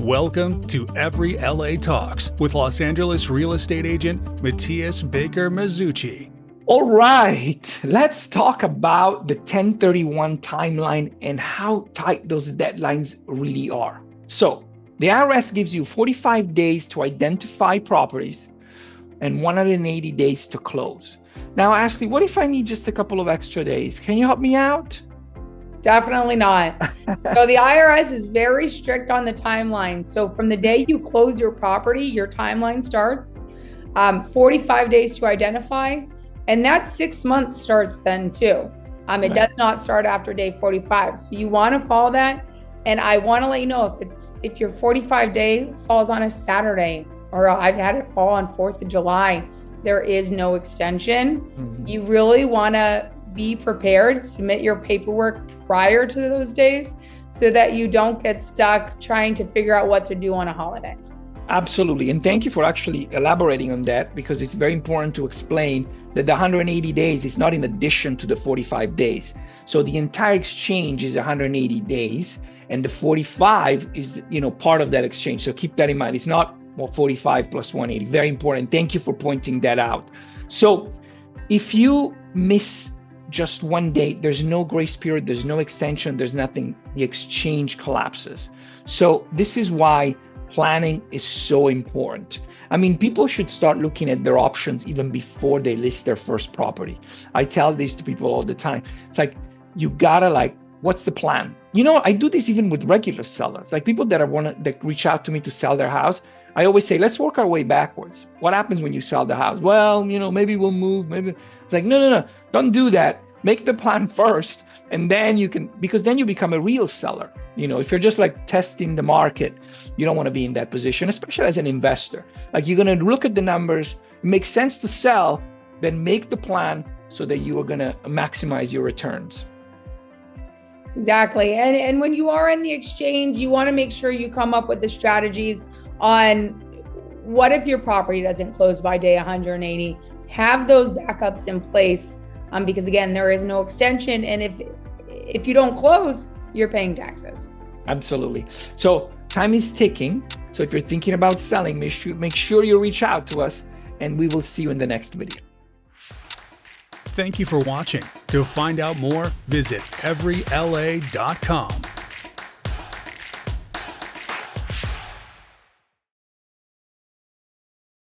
Welcome to Every LA Talks with Los Angeles real estate agent Matthias Baker Mazzucci. All right, let's talk about the 1031 timeline and how tight those deadlines really are. So the IRS gives you 45 days to identify properties and 180 days to close. Now, Ashley, what if I need just a couple of extra days? Can you help me out? Definitely not. So the IRS is very strict on the timeline. So from the day you close your property, your timeline starts. 45 days to identify, and that 6 months starts then too. It does not start after day 45. So you want to follow that. And I want to let you know if your 45 day falls on a Saturday, or I've had it fall on 4th of July, there is no extension. Mm-hmm. You really want to be prepared, submit your paperwork prior to those days so that you don't get stuck trying to figure out what to do on a holiday. Absolutely. And thank you for actually elaborating on that, because it's very important to explain that the 180 days is not in addition to the 45 days. So the entire exchange is 180 days and the 45 is, part of that exchange. So keep that in mind. It's not 45 plus 180. Very important. Thank you for pointing that out. So if you miss just one date, there's no grace period, there's no extension, there's nothing, the exchange collapses. So this is why planning is so important. I mean, people should start looking at their options even before they list their first property. I tell this to people all the time. It's like, you gotta what's the plan? I do this even with regular sellers, like people that reach out to me to sell their house. I always say, let's work our way backwards. What happens when you sell the house? Well, maybe we'll move, maybe. It's like, no, don't do that. Make the plan first, and then because then you become a real seller. If you're just testing the market, you don't want to be in that position, especially as an investor. You're going to look at the numbers, it makes sense to sell, then make the plan so that you are going to maximize your returns. Exactly. And when you are in the exchange, you want to make sure you come up with the strategies on what if your property doesn't close by day 180. Have those backups in place, because again, there is no extension. And if you don't close, you're paying taxes. Absolutely. So time is ticking. So if you're thinking about selling, make sure you reach out to us, and we will see you in the next video. Thank you for watching. To find out more, visit everyla.com.